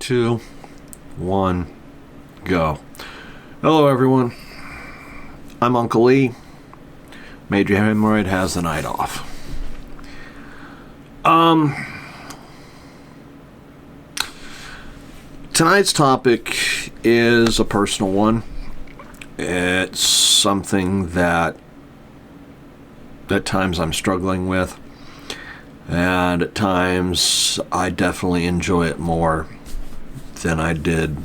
2, 1, go. Hello, everyone. I'm Uncle Lee. Major Hemorrhoid has the night off. Tonight's topic is a personal one. It's something that at times I'm struggling with, and at times I definitely enjoy it more than I did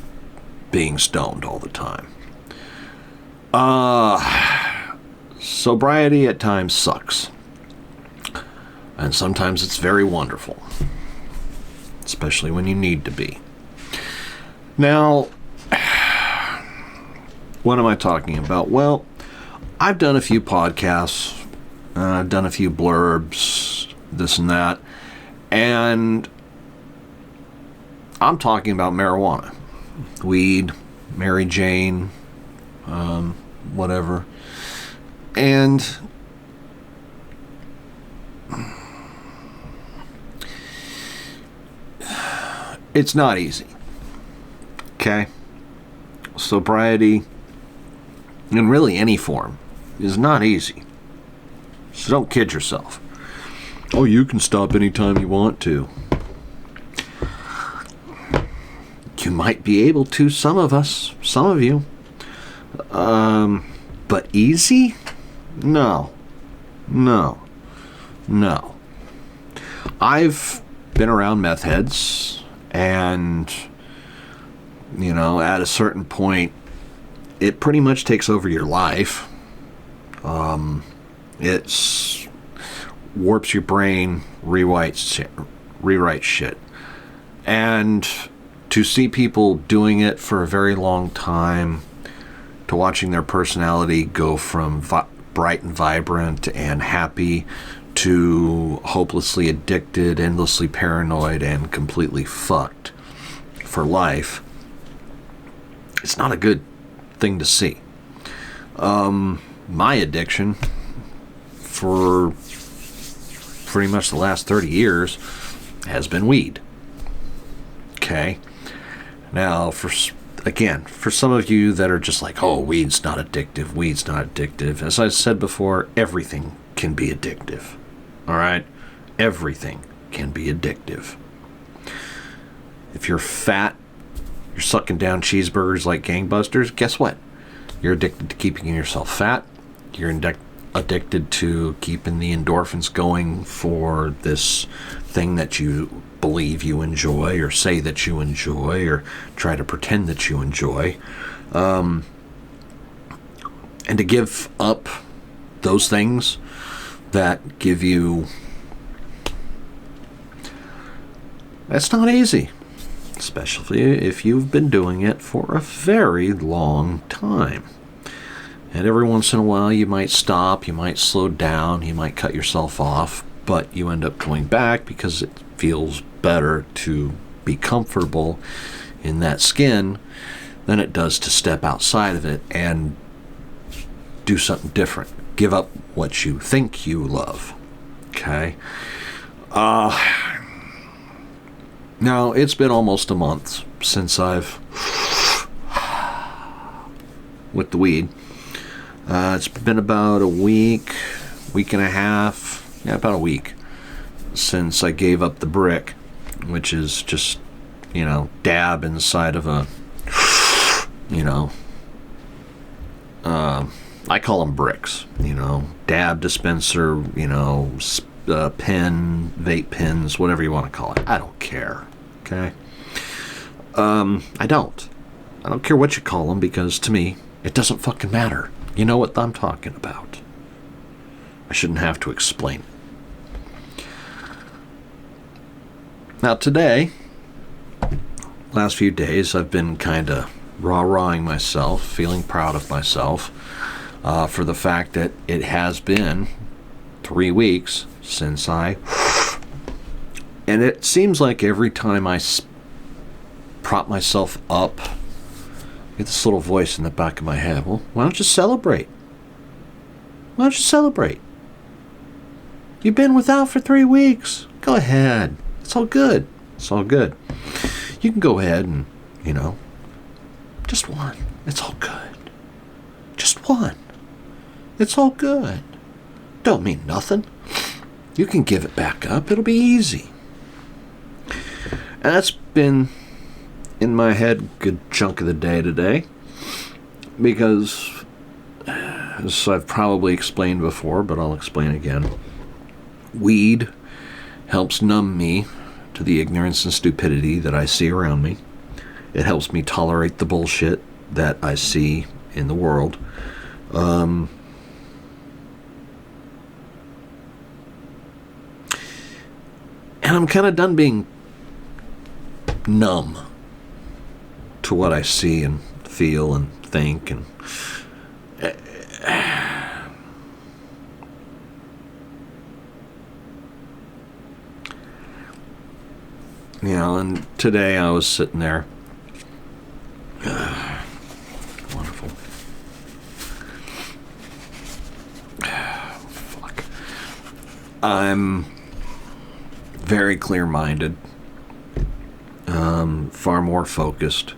being stoned all the time. Sobriety at times sucks, and sometimes it's very wonderful, especially when you need to be. Now, what am I talking about? Well, I've done a few podcasts, I've done a few blurbs, this and that, and I'm talking about marijuana, weed, Mary Jane, whatever. And it's not easy. Okay? Sobriety, in really any form, is not easy. So don't kid yourself. Oh, you can stop anytime you want to. You might be able to, some of you. But easy? No. I've been around meth heads, and, you know, at a certain point, it pretty much takes over your life. It warps your brain, rewrites shit. And to see people doing it for a very long time, to watching their personality go from bright and vibrant and happy to hopelessly addicted, endlessly paranoid, and completely fucked for life, it's not a good thing to see. My addiction for pretty much the last 30 years has been weed. Okay? Now, for some of you that are just like, oh, weed's not addictive. As I said before, everything can be addictive. All right? Everything can be addictive. If you're fat, you're sucking down cheeseburgers like gangbusters, guess what? You're addicted to keeping yourself fat. You're addicted to keeping the endorphins going for this thing that you believe you enjoy, or say that you enjoy, or try to pretend that you enjoy. And to give up those things that give you... That's not easy. Especially if you've been doing it for a very long time. And every once in a while you might stop, you might slow down, you might cut yourself off, but you end up going back because it feels better to be comfortable in that skin than it does to step outside of it and do something different. Give up what you think you love. Okay? Now, it's been almost a month since I've... with the weed. It's been about a week and a half, about a week since I gave up the brick, which is just, dab inside of a, I call them bricks, dab dispenser, pen, vape pens, whatever you want to call it. I don't care, okay? I don't care what you call them, because to me, it doesn't fucking matter. You know what I'm talking about. I shouldn't have to explain it. Now today, last few days, I've been kind of rah-rahing myself, feeling proud of myself for the fact that it has been 3 weeks since I... And it seems like every time I prop myself up, I get this little voice in the back of my head. Well, why don't you celebrate? Why don't you celebrate? You've been without for 3 weeks. Go ahead. It's all good. It's all good. you can go ahead and, just one. It's all good. Just one. It's all good. Don't mean nothing. You can give it back up. It'll be easy. And that's been in my head a good chunk of the day today. Because, as I've probably explained before, but I'll explain again, weed helps numb me to the ignorance and stupidity that I see around me. It helps me tolerate the bullshit that I see in the world. And I'm kind of done being numb to what I see and feel and think and and today I was sitting there. Wonderful. Fuck. I'm very clear-minded. Far more focused.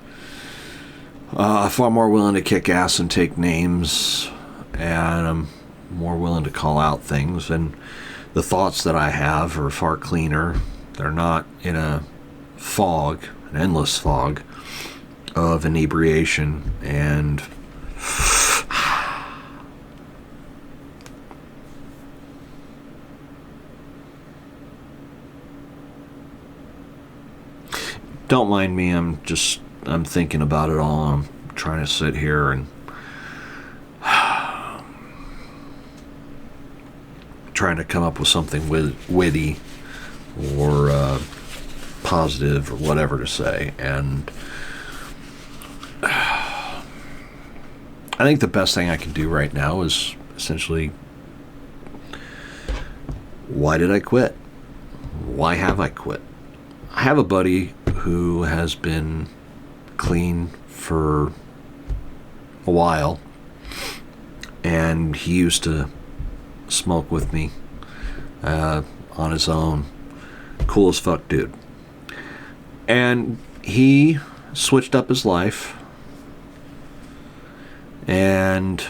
Far more willing to kick ass and take names. And I'm more willing to call out things. And the thoughts that I have are far cleaner. They're not in a fog, an endless fog of inebriation and don't mind me, I'm thinking about it all. I'm trying to sit here and trying to come up with something witty or positive or whatever to say, and I think the best thing I can do right now is essentially, why did I quit? Why have I quit? I have a buddy who has been clean for a while, and he used to smoke with me on his own. Cool as fuck dude. And he switched up his life and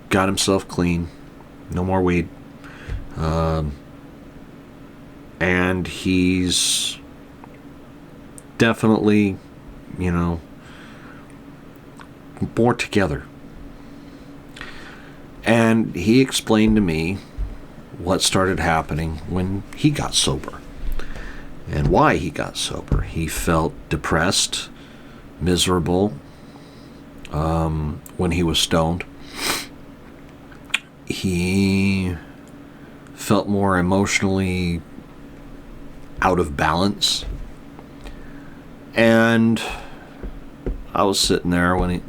got himself clean. No more weed. And he's definitely, more together. And he explained to me what started happening when he got sober and why he got sober. He felt depressed, miserable when he was stoned. He felt more emotionally out of balance. And I was sitting there when he,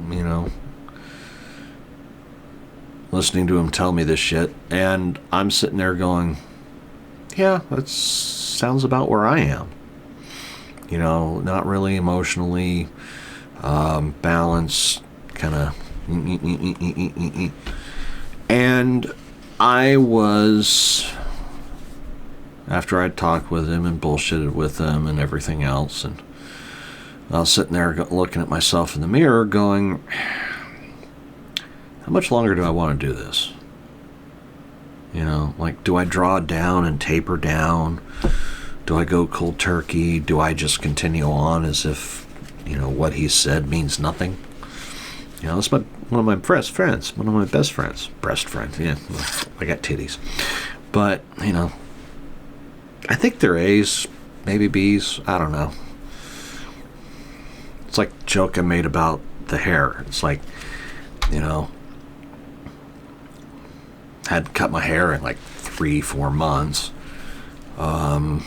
listening to him tell me this shit, and I'm sitting there going, yeah, that sounds about where I am. Not really emotionally balanced, kind of. And I was, after I'd talked with him and bullshitted with him and everything else, and I was sitting there looking at myself in the mirror going, how much longer do I want to do this? Do I draw down and taper down? Do I go cold turkey? Do I just continue on as if, what he said means nothing? That's one of my best friends, one of my best friends. Breast friends, yeah. I got titties. But, I think they're A's, maybe B's, I don't know. It's like the joke I made about the hair. It's like, had cut my hair in like 3-4 months. I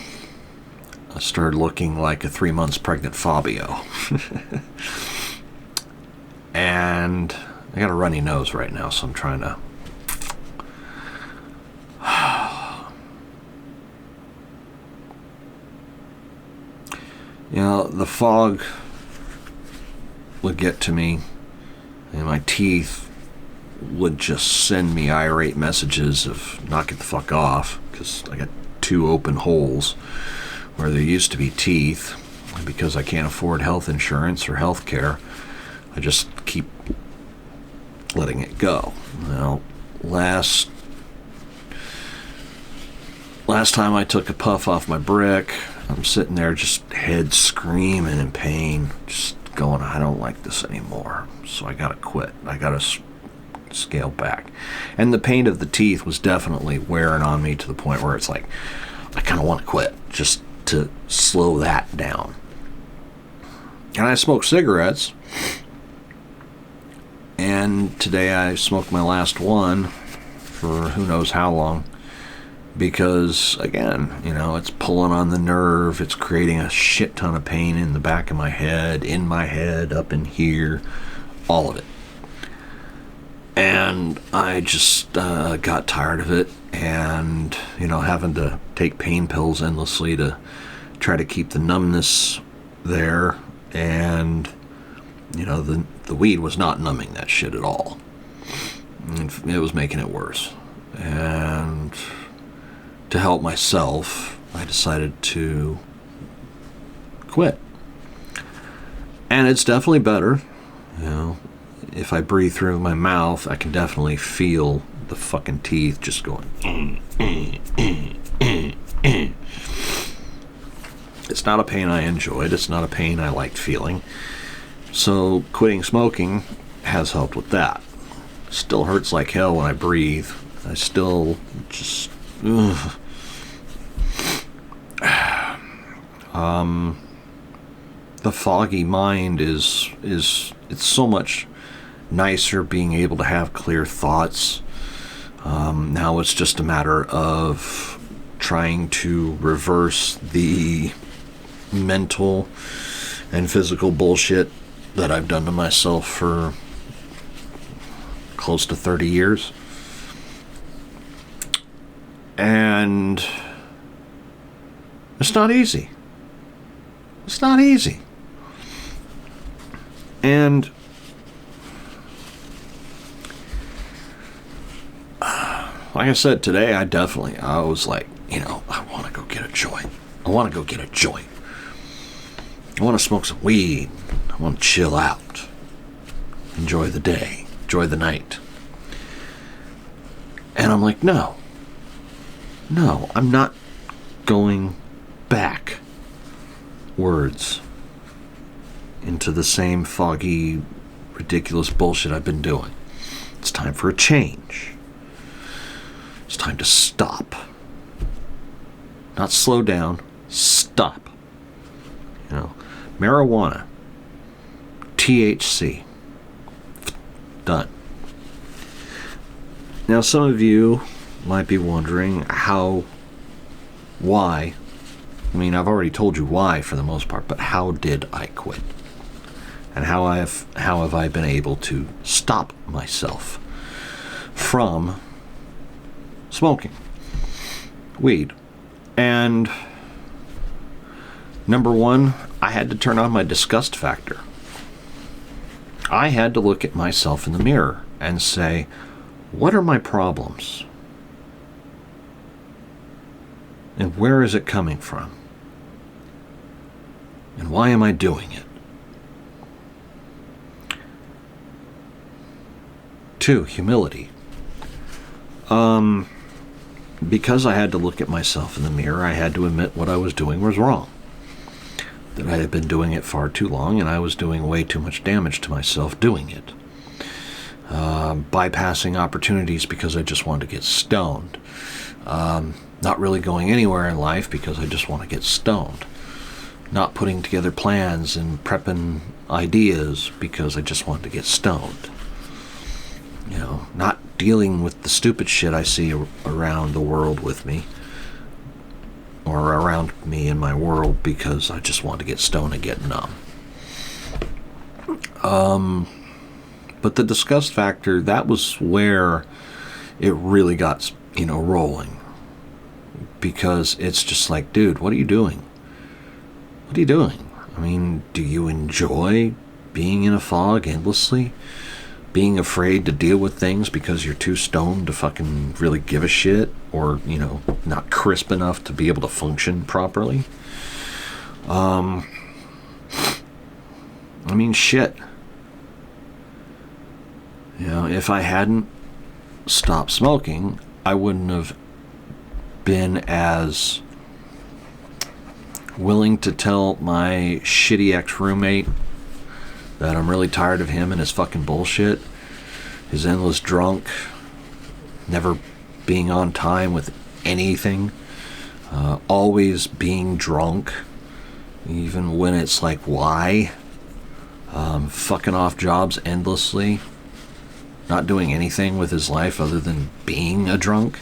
started looking like a 3 months pregnant Fabio. And I got a runny nose right now, so I'm trying to the fog would get to me, and my teeth would just send me irate messages of knock it the fuck off, because I got 2 open holes where there used to be teeth, because I can't afford health insurance or health care, I just keep letting it go. Well, last time I took a puff off my brick, I'm sitting there just head screaming in pain, just going, I don't like this anymore. So I gotta quit. I gotta scale back. And the pain of the teeth was definitely wearing on me to the point where it's like, I kind of want to quit just to slow that down. And I smoke cigarettes. And today I smoked my last one for who knows how long. Because, again, it's pulling on the nerve. It's creating a shit ton of pain in the back of my head, in my head, up in here, all of it. And I just got tired of it, and, having to take pain pills endlessly to try to keep the numbness there. And, the weed was not numbing that shit at all. It was making it worse. And to help myself, I decided to quit. And it's definitely better. If I breathe through my mouth, I can definitely feel the fucking teeth just going. It's not a pain I enjoyed. It's not a pain I liked feeling. So quitting smoking has helped with that. Still hurts like hell when I breathe. I still just... the foggy mind is it's so much nicer being able to have clear thoughts. Now it's just a matter of trying to reverse the mental and physical bullshit that I've done to myself for close to 30 years. And it's not easy. It's not easy. And like I said today, I was like, I want to go get a joint. I want to smoke some weed. I want to chill out. Enjoy the day. Enjoy the night. And I'm like, no, I'm not going backwards into the same foggy, ridiculous bullshit I've been doing. It's time for a change. It's time to stop. Not slow down, stop. Marijuana, THC, done. Now, some of you might be wondering why. I mean, I've already told you why for the most part, but how did I quit? And how have I been able to stop myself from smoking weed? And number one, I had to turn on my disgust factor. I had to look at myself in the mirror and say, what are my problems? And where is it coming from? And why am I doing it? 2, humility. Because I had to look at myself in the mirror, I had to admit what I was doing was wrong. That I had been doing it far too long, and I was doing way too much damage to myself doing it. Bypassing opportunities because I just wanted to get stoned. Not really going anywhere in life because I just want to get stoned. Not putting together plans and prepping ideas because I just wanted to get stoned. Not dealing with the stupid shit I see around the world with me, or around me in my world, because I just want to get stoned and get numb. But the disgust factor, that was where it really got, rolling. Because it's just like, dude, what are you doing? What are you doing? I mean, do you enjoy being in a fog endlessly? Being afraid to deal with things because you're too stoned to fucking really give a shit, or, not crisp enough to be able to function properly? I mean, shit. You know, if I hadn't stopped smoking, I wouldn't have been as willing to tell my shitty ex-roommate that I'm really tired of him and his fucking bullshit, his endless drunk, never being on time with anything, always being drunk, even when it's like, why? Fucking off jobs endlessly, not doing anything with his life other than being a drunk.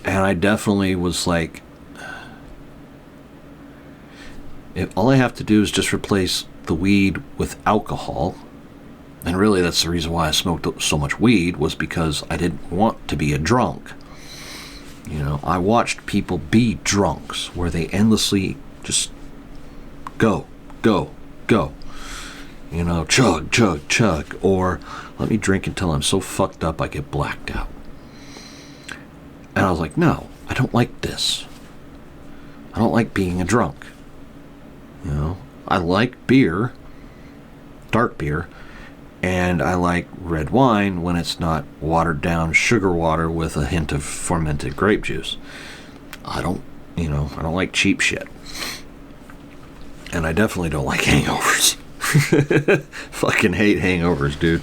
And I definitely was like, if all I have to do is just replace the weed with alcohol, and really that's the reason why I smoked so much weed, was because I didn't want to be a drunk. You know, I watched people be drunks where they endlessly just go. You know, chug, or let me drink until I'm so fucked up I get blacked out. And I was like, no, I don't like this. I don't like being a drunk. You know, I like beer, dark beer, and I like red wine when it's not watered down sugar water with a hint of fermented grape juice. I don't like cheap shit. And I definitely don't like hangovers. Fucking hate hangovers, dude.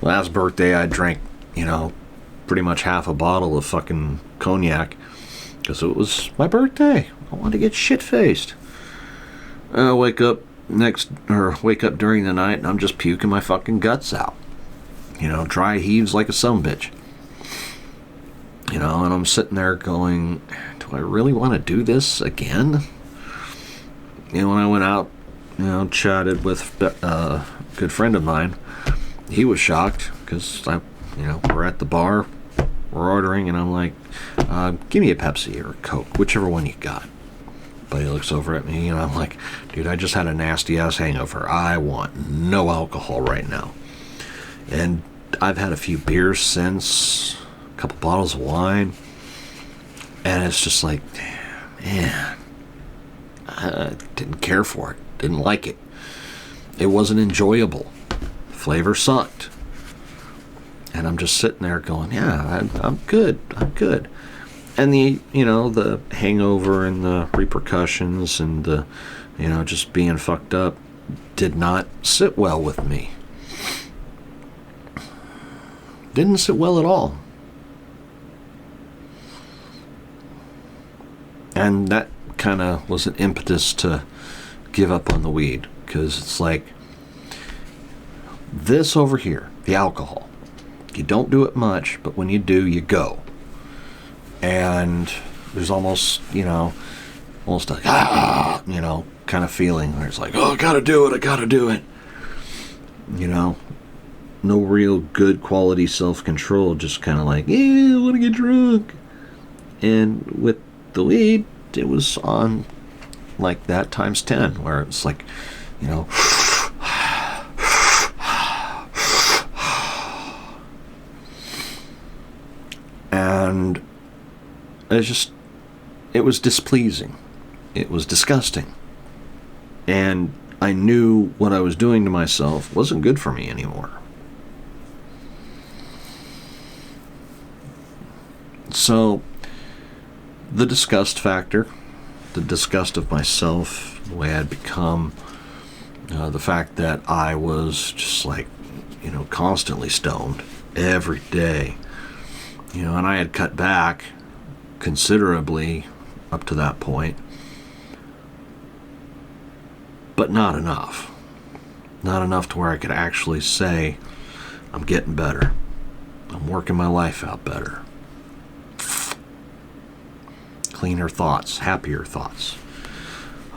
Last birthday I drank, pretty much half a bottle of fucking cognac because it was my birthday. I wanted to get shit-faced. I wake up during the night and I'm just puking my fucking guts out. Dry heaves like a sumbitch. And I'm sitting there going, do I really want to do this again? When I went out, chatted with a good friend of mine, he was shocked because we're at the bar, we're ordering, and I'm like, give me a Pepsi or a Coke, whichever one you got. But he looks over at me and I'm like, dude, I just had a nasty ass hangover. I want no alcohol right now. And I've had a few beers since, a couple bottles of wine, and it's just like, man, I didn't care for it, didn't like it. It wasn't enjoyable. Flavor sucked. And I'm just sitting there going, yeah, I'm good. And the hangover and the repercussions and the, just being fucked up did not sit well with me. Didn't sit well at all. And that kind of was an impetus to give up on the weed, because it's like, this over here, the alcohol, you don't do it much, but when you do, you go. And there's almost like, kind of feeling where it's like, oh, I gotta do it. No real good quality self-control, just kind of like, yeah, I want to get drunk. And with the weed, it was on like that times 10, where it's like, and it was displeasing. It was disgusting. And I knew what I was doing to myself wasn't good for me anymore. So, the disgust factor, the disgust of myself, the way I'd become, the fact that I was just like, constantly stoned every day, and I had cut back considerably up to that point, but not enough to where I could actually say, I'm getting better, I'm working my life out better. Cleaner thoughts, happier thoughts,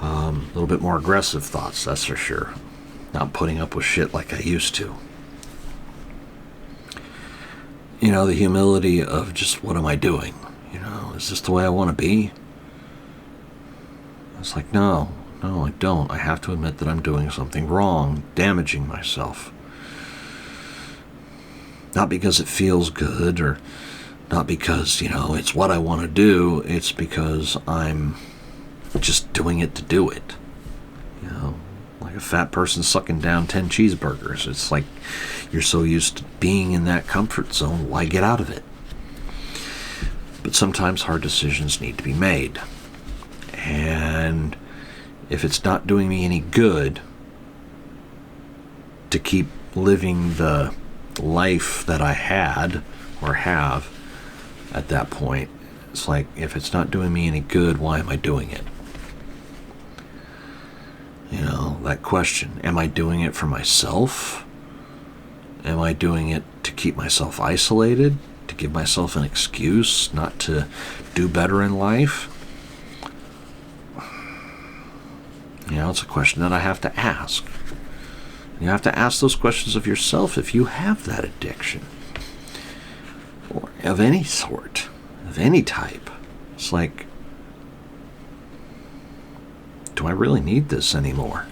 a little bit more aggressive thoughts, that's for sure. Not putting up with shit like I used to. The humility of just, what am I doing? Is this the way I want to be? It's like, no, I don't. I have to admit that I'm doing something wrong, damaging myself. Not because it feels good, or not because, it's what I want to do. It's because I'm just doing it to do it. Like a fat person sucking down 10 cheeseburgers. It's like you're so used to being in that comfort zone, why get out of it? But sometimes hard decisions need to be made. And if it's not doing me any good to keep living the life that I had or have at that point, it's like, if it's not doing me any good, why am I doing it? You know, that question, am I doing it for myself? Am I doing it to keep myself isolated? To give myself an excuse not to do better in life? You know, it's a question that I have to ask. You have to ask those questions of yourself if you have that addiction. Or of any sort, of any type. It's like, do I really need this anymore?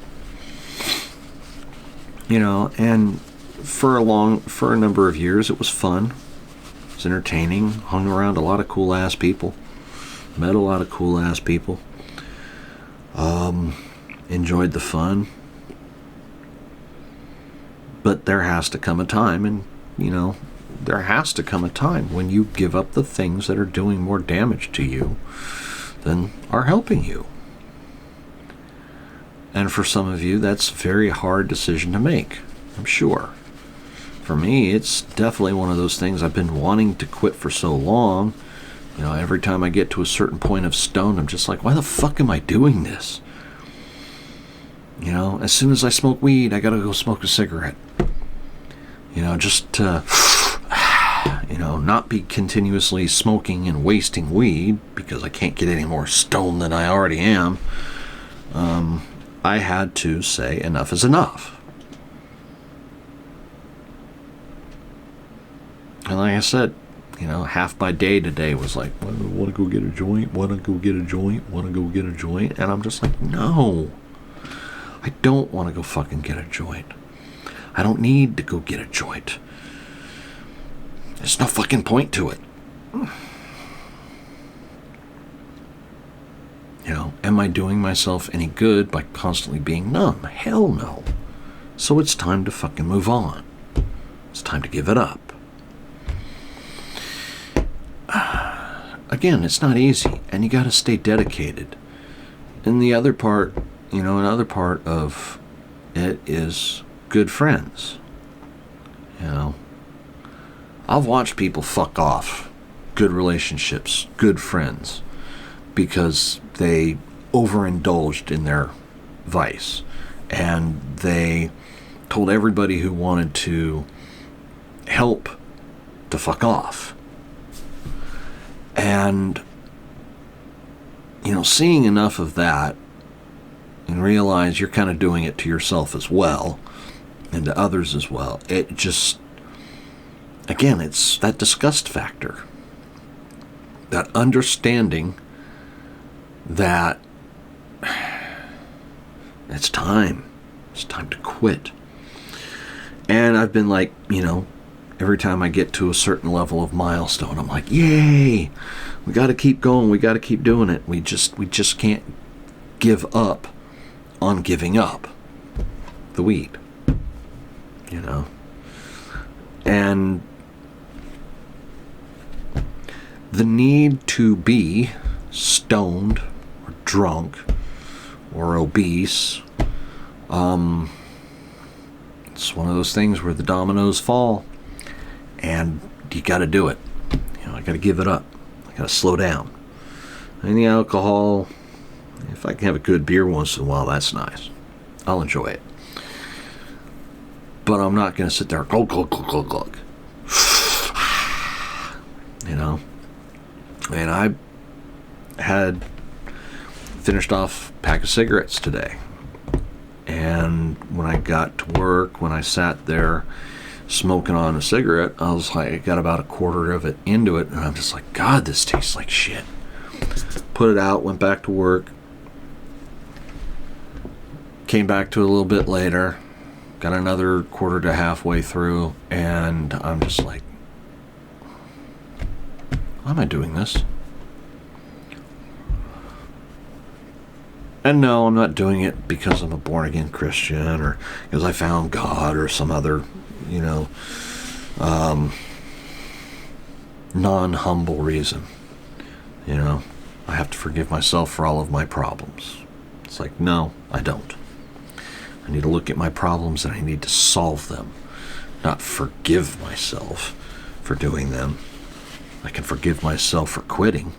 You know, and for a number of years it was fun. It was entertaining. Hung around a lot of cool ass people. Met a lot of cool ass people. Enjoyed the fun. But there has to come a time, and you know, there has to come a time when you give up the things that are doing more damage to you than are helping you. And for some of you, that's a very hard decision to make, I'm sure. For me, it's definitely one of those things I've been wanting to quit for so long. You know, every time I get to a certain point of stone, I'm just like, why the fuck am I doing this? You know, as soon as I smoke weed, I gotta go smoke a cigarette. You know, just to, you know, not be continuously smoking and wasting weed because I can't get any more stoned than I already am. I had to say enough is enough. And like I said, you know, half my day today was like, want to go get a joint? Want to go get a joint? Want to go get a joint? And I'm just like, no. I don't want to go fucking get a joint. I don't need to go get a joint. There's no fucking point to it. You know, am I doing myself any good by constantly being numb? Hell no. So it's time to fucking move on. It's time to give it up. Again, it's not easy, and you got to stay dedicated. And the other part, you know, another part of it is good friends. You know, I've watched people fuck off good relationships, good friends, because they overindulged in their vice, and they told everybody who wanted to help to fuck off. And, you know, seeing enough of that and realize you're kind of doing it to yourself as well and to others as well, it just, again, it's that disgust factor, that understanding that it's time to quit. And I've been like, you know, every time I get to a certain level of milestone, I'm like, yay, we got to keep going, we got to keep doing it. We just can't give up on giving up the weed, you know. And the need to be stoned or drunk or obese, it's one of those things where the dominoes fall. And you got to do it. You know, I got to give it up. I got to slow down. And the alcohol, if I can have a good beer once in a while, that's nice. I'll enjoy it. But I'm not going to sit there, glug, glug, glug, glug, glug. You know? And I had finished off a pack of cigarettes today. And when I got to work, when I sat there smoking on a cigarette, I was like, I got about a quarter of it into it, and I'm just like, God, this tastes like shit. Put it out, went back to work, came back to it a little bit later, got another quarter to halfway through, and I'm just like, why am I doing this? And no, I'm not doing it because I'm a born-again Christian or because I found God or some other, non-humble reason. I have to forgive myself for all of my problems. It's like, no, I don't. I need to look at my problems and I need to solve them, not forgive myself for doing them. I can forgive myself for quitting.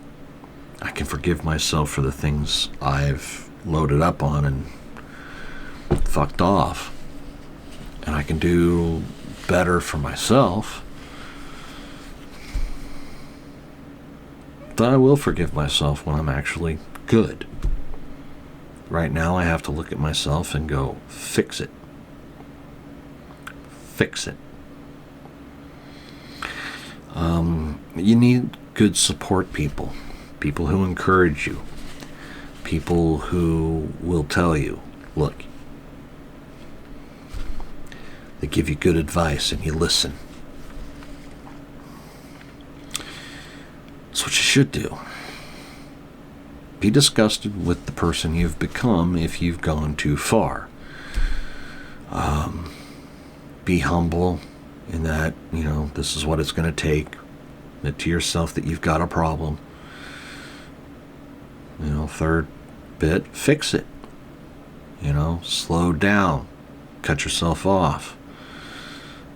I can forgive myself for the things I've loaded up on and fucked off. And I can do better for myself. But I will forgive myself when I'm actually good. Right now I have to look at myself and go, fix it. Fix it. You need good support people. People who encourage you. People who will tell you, look. They give you good advice and you listen. That's what you should do. Be disgusted with the person you've become if you've gone too far. Be humble in that, this is what it's going to take. Admit to yourself that you've got a problem. Third bit, fix it. Slow down. Cut yourself off.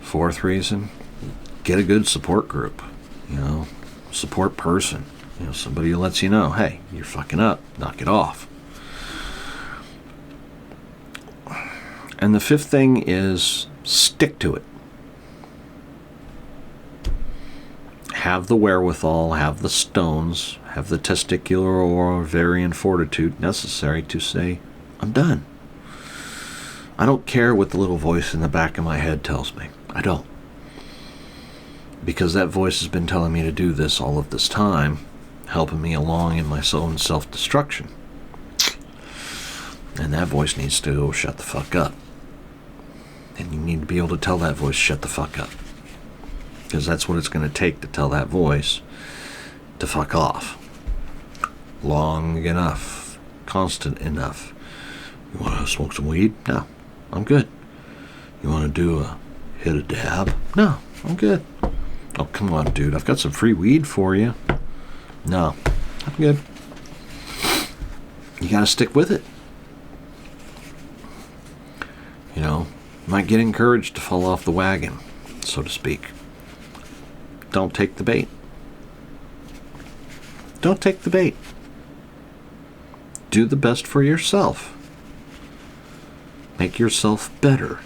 Fourth reason, get a good support group. Support person. Somebody who lets you know, hey, you're fucking up. Knock it off. And the fifth thing is stick to it. Have the wherewithal, have the stones, have the testicular or ovarian fortitude necessary to say, I'm done. I don't care what the little voice in the back of my head tells me. I don't. Because that voice has been telling me to do this all of this time, helping me along in my own self-destruction. And that voice needs to shut the fuck up. And you need to be able to tell that voice, shut the fuck up. Because that's what it's going to take to tell that voice to fuck off. Long enough. Constant enough. You want to smoke some weed? No, I'm good. You want to hit a dab? No, I'm good. Oh, come on, dude. I've got some free weed for you. No, I'm good. You got to stick with it. You might get encouraged to fall off the wagon, so to speak. Don't take the bait. Don't take the bait. Do the best for yourself. Make yourself better.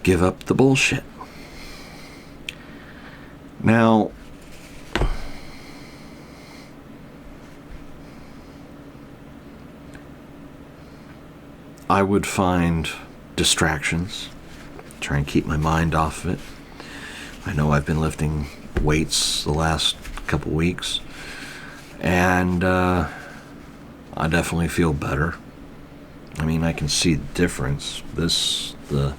Give up the bullshit. Now, I would find distractions, try and keep my mind off of it. I know I've been lifting weights the last couple weeks, and I definitely feel better. I mean, I can see the difference. The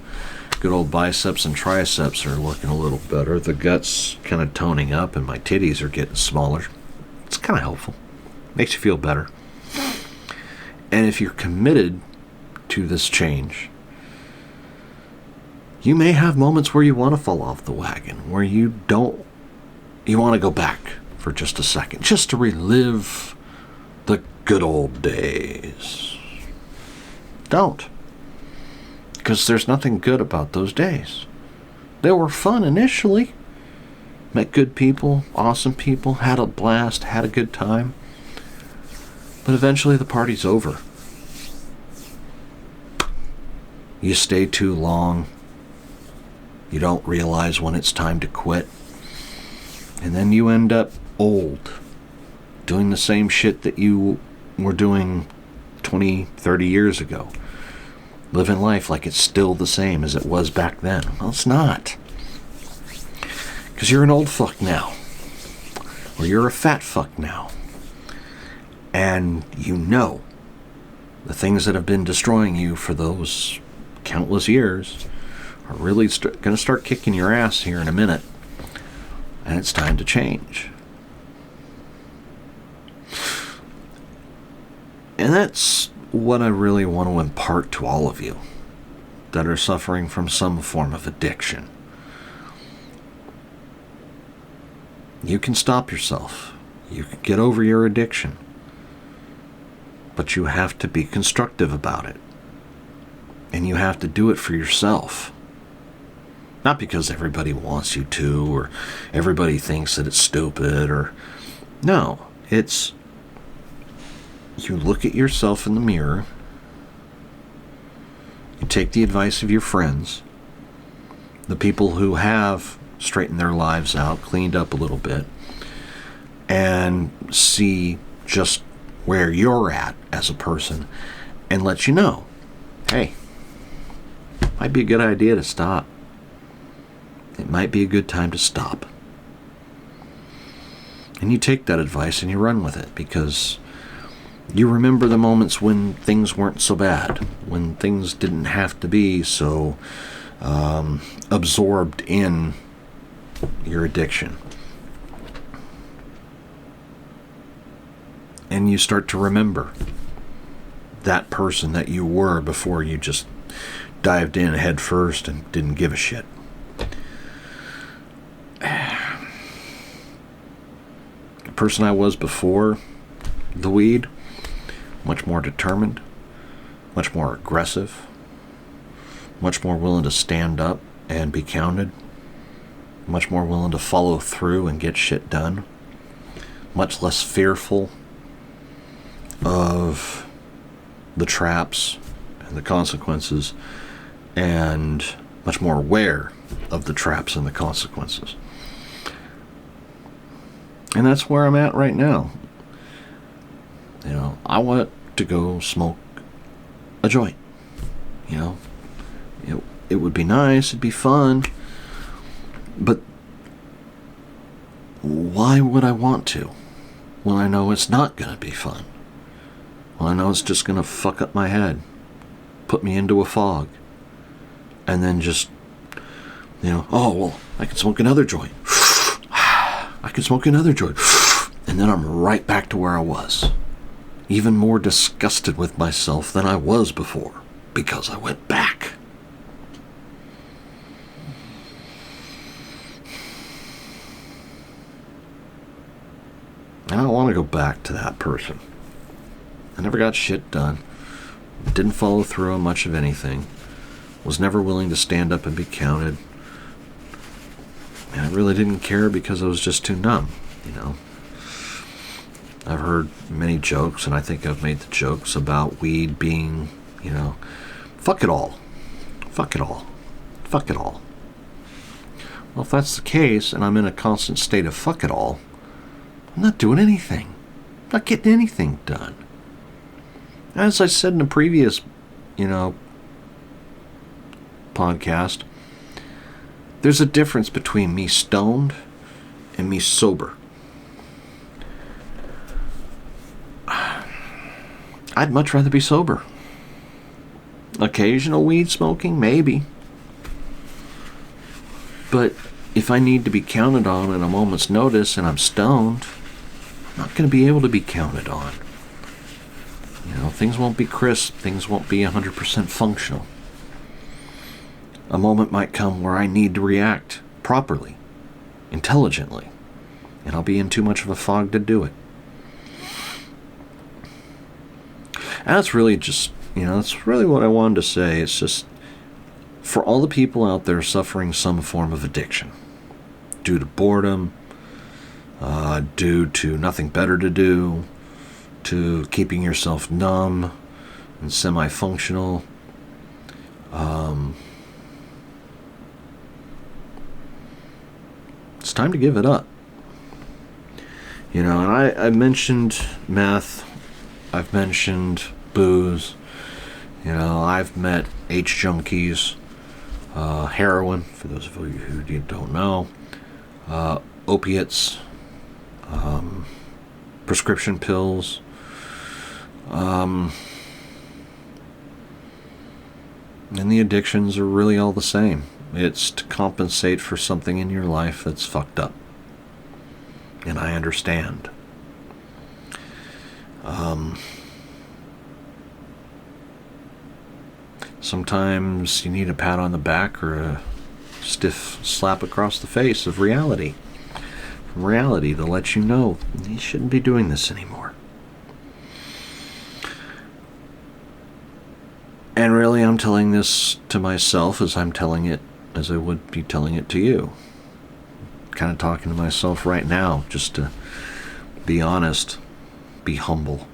good old biceps and triceps are looking a little better. The gut's kind of toning up, and my titties are getting smaller. It's kind of helpful. Makes you feel better. And if you're committed to this change, you may have moments where you want to fall off the wagon, where you want to go back for just a second, just to relive the good old days. Don't. Because there's nothing good about those days. They were fun initially. Met good people, awesome people, had a blast, had a good time. But eventually the party's over. You stay too long. You don't realize when it's time to quit. And then you end up old, doing the same shit that you were doing 20, 30 years ago. Living life like it's still the same as it was back then. Well, it's not. Because you're an old fuck now. Or you're a fat fuck now. And you know the things that have been destroying you for those countless years are really going to start kicking your ass here in a minute. And it's time to change. And that's what I really want to impart to all of you that are suffering from some form of addiction. You can stop yourself. You can get over your addiction. But you have to be constructive about it. And you have to do it for yourself. Not because everybody wants you to, or everybody thinks that it's stupid, or... No, it's... You look at yourself in the mirror. You take the advice of your friends. The people who have straightened their lives out, cleaned up a little bit, and see just where you're at as a person, and let you know, hey, might be a good idea to stop. It might be a good time to stop. And you take that advice and you run with it, because you remember the moments when things weren't so bad, when things didn't have to be so absorbed in your addiction. And you start to remember that person that you were before you just dived in head first and didn't give a shit. The person I was before the weed, much more determined, much more aggressive, much more willing to stand up and be counted, much more willing to follow through and get shit done, much less fearful of the traps and the consequences, and much more aware of the traps and the consequences. And that's where I'm at right now. You know, I want to go smoke a joint. You know, it would be nice, it'd be fun, but why would I want to when I know it's not going to be fun? Well, I know it's just going to fuck up my head, put me into a fog, and then just, oh, well, I can smoke another joint. I can smoke another joint. And then I'm right back to where I was. Even more disgusted with myself than I was before, because I went back. I don't want to go back to that person. I never got shit done. Didn't follow through on much of anything. Was never willing to stand up and be counted. And I really didn't care because I was just too numb, I've heard many jokes, and I think I've made the jokes about weed being, fuck it all. Fuck it all. Fuck it all. Well, if that's the case, and I'm in a constant state of fuck it all, I'm not doing anything. I'm not getting anything done. As I said in a previous, podcast, there's a difference between me stoned and me sober. I'd much rather be sober. Occasional weed smoking, maybe. But if I need to be counted on at a moment's notice and I'm stoned, I'm not going to be able to be counted on. Things won't be crisp. Things won't be 100% functional. A moment might come where I need to react properly, intelligently, and I'll be in too much of a fog to do it. And that's really just, that's really what I wanted to say. It's just, for all the people out there suffering some form of addiction, due to boredom, due to nothing better to do, to keeping yourself numb and semi-functional, it's time to give it up. And I mentioned meth, I've mentioned booze, I've met H-junkies, heroin, for those of you who don't know, opiates, prescription pills, and the addictions are really all the same. It's to compensate for something in your life that's fucked up. And I understand. Sometimes you need a pat on the back or a stiff slap across the face of reality. From reality to let you know you shouldn't be doing this anymore. And really, I'm telling this to myself as I would be telling it to you. Kind of talking to myself right now, just to be honest, be humble.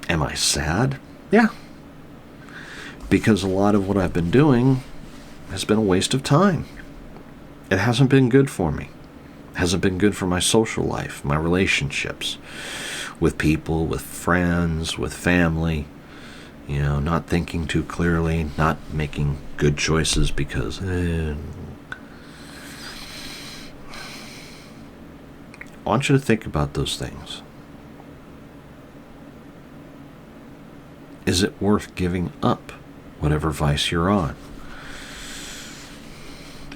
Am I sad? Yeah. Because a lot of what I've been doing has been a waste of time. It hasn't been good for me. It hasn't been good for my social life, my relationships with people, with friends, with family. Not thinking too clearly, not making good choices because I want you to think about those things. Is it worth giving up whatever vice you're on?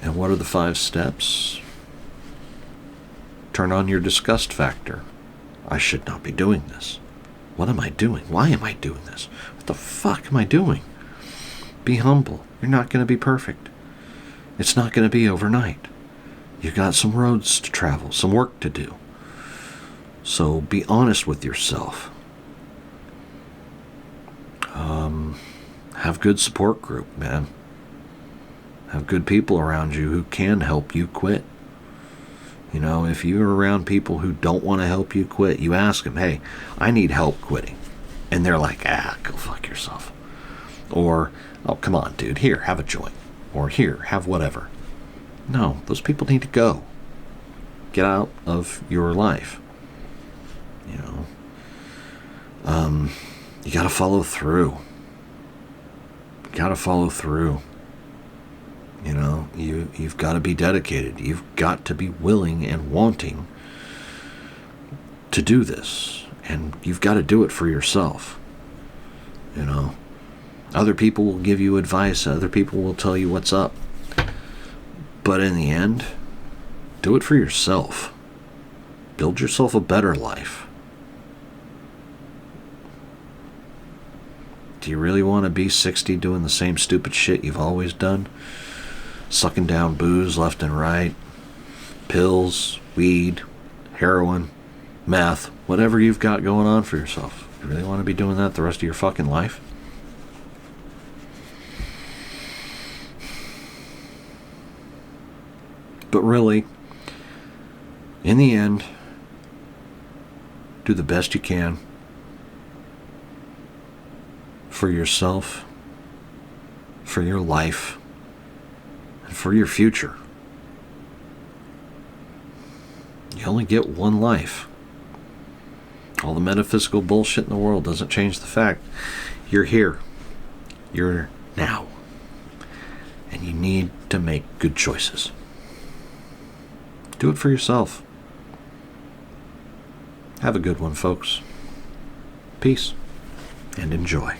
And what are the 5 steps? Turn on your disgust factor. I should not be doing this. What am I doing? Why am I doing this? What the fuck am I doing? Be humble. You're not going to be perfect. It's not going to be overnight. You've got some roads to travel, some work to do. So be honest with yourself. Have good support group, man. Have good people around you who can help you quit. If you're around people who don't want to help you quit, you ask them, hey, I need help quitting. And they're like, go fuck yourself. Or, oh, come on, dude, here, have a joint. Or here, have whatever. No, those people need to go. Get out of your life. You gotta follow through. You've got to be dedicated. You've got to be willing and wanting to do this. And you've got to do it for yourself. Other people will give you advice. Other people will tell you what's up. But in the end, do it for yourself. Build yourself a better life. Do you really want to be 60 doing the same stupid shit you've always done? Sucking down booze left and right, pills, weed, heroin, meth, whatever you've got going on for yourself. You really want to be doing that the rest of your fucking life? But really, in the end, do the best you can for yourself, for your life, and for your future. You only get one life. All the metaphysical bullshit in the world doesn't change the fact you're here. You're now. And you need to make good choices. Do it for yourself. Have a good one, folks. Peace and enjoy.